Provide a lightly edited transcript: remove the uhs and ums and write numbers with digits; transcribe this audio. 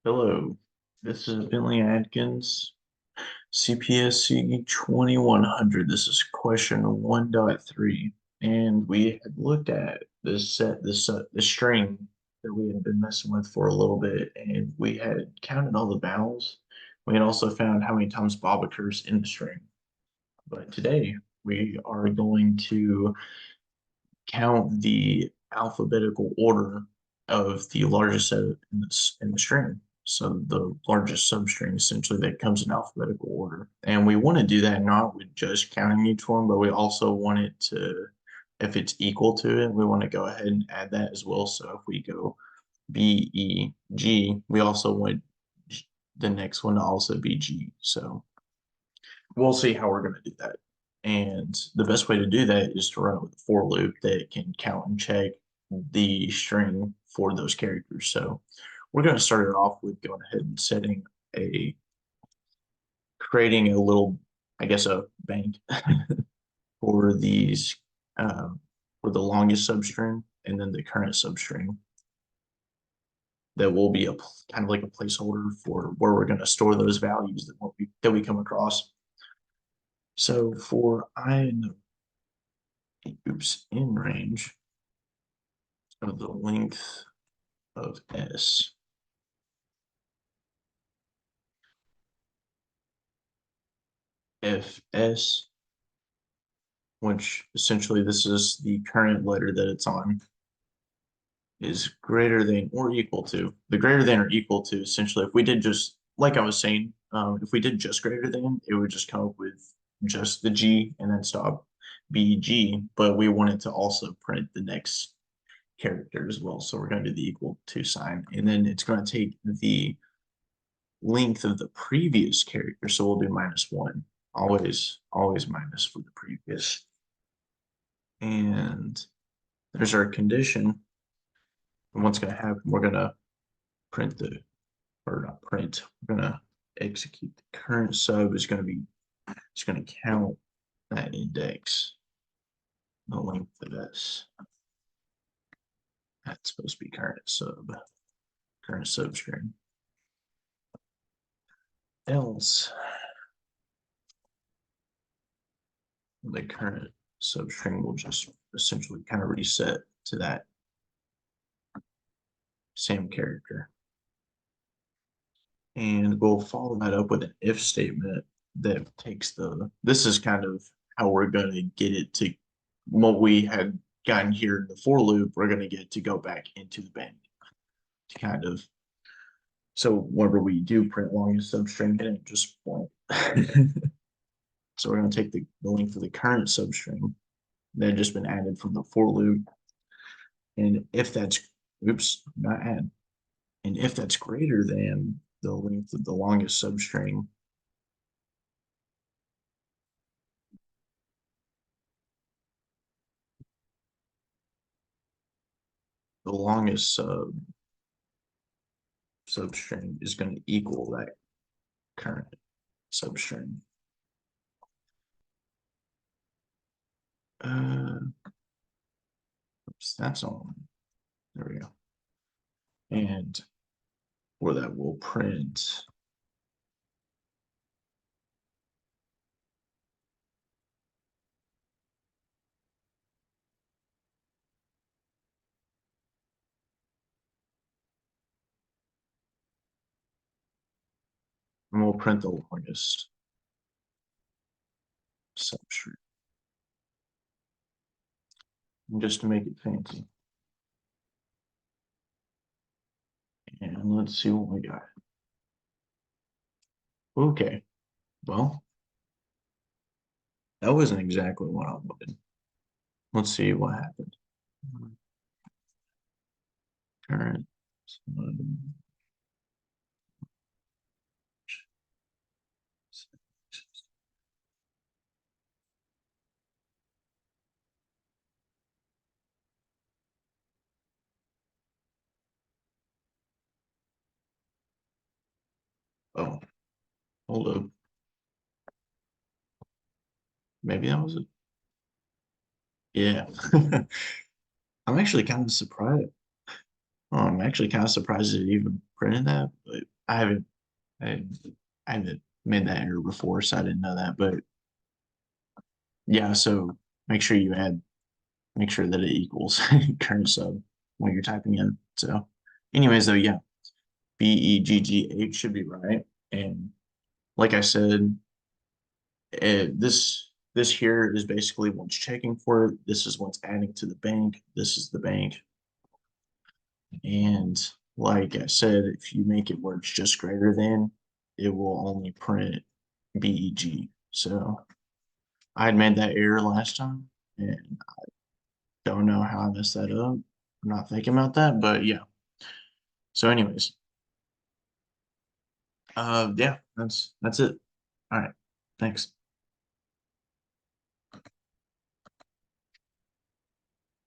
Hello, this is Bentley Adkins, CPSC 2100. This is question 1.3, and we had looked at the string that we had been messing with for a little bit, and we had counted all the vowels. We had also found how many times Bob occurs in the string. But today we are going to count the alphabetical order of the largest set in the string. So the largest substring essentially that comes in alphabetical order. And we want to do that not with just counting each one, but we also want it to, if it's equal to it, we want to go ahead and add that as well. So if we go B, E, G, we also want the next one to also be G. So we'll see how we're going to do that. And the best way to do that is to run it with a for loop that can count and check the string for those characters. So we're going to start it off with going ahead and creating a little, I guess, a bank for these, for the longest substring and then the current substring that will be a kind of like a placeholder for where we're going to store those values that we come across. So for I in in range of the length of S, if S, which essentially this is the current letter that it's on, is greater than or equal to, the greater than or equal to, essentially, if we did just, like I was saying, if we did just greater than, it would just come up with just the G and then stop BG, but we want it to also print the next character as well. So we're going to do the equal to sign, and then it's going to take the length of the previous character. So we'll do -1. Always minus for the previous. And there's our condition. And what's going to happen, we're going to print the, or not print, we're going to execute the current sub is going to be, it's going to count that index, the length of S. That's supposed to be current substring. Else, the current substring will just essentially kind of reset to that same character. And we'll follow that up with an if statement that takes this is kind of how we're going to get it to what we had gotten here in the for loop, we're going to get it to go back into the bank to kind of, so whenever we do print longest substring, it ain't just blank. So we're going to take the length of the current substring that had just been added from the for loop. And if that's, oops, not add. And if that's greater than the length of the longest substring, the longest substring is going to equal that current substring. Oops, that's on. There we go. And for that, we'll print and we'll print the longest substring just to make it fancy. And let's see what we got. Okay, well, that wasn't exactly what I wanted. Let's see what happened. Current. Oh, hold up. Maybe that was it. Yeah. I'm actually kind of surprised. Oh, I'm actually kind of surprised it even printed that, but I haven't I, I haven't made that error before, so I didn't know that. But yeah, so make sure you add make sure that it equals current sub when you're typing in. So anyways though, yeah, BEGGH should be right. And like I said, this here is basically what's checking for it. This is what's adding to the bank. This is the bank. And like I said, if you make it where it's just greater than, it will only print BEG. So I had made that error last time and don't know how I messed that up. I'm not thinking about that, but yeah. So anyways, yeah, that's it. All right. Thanks.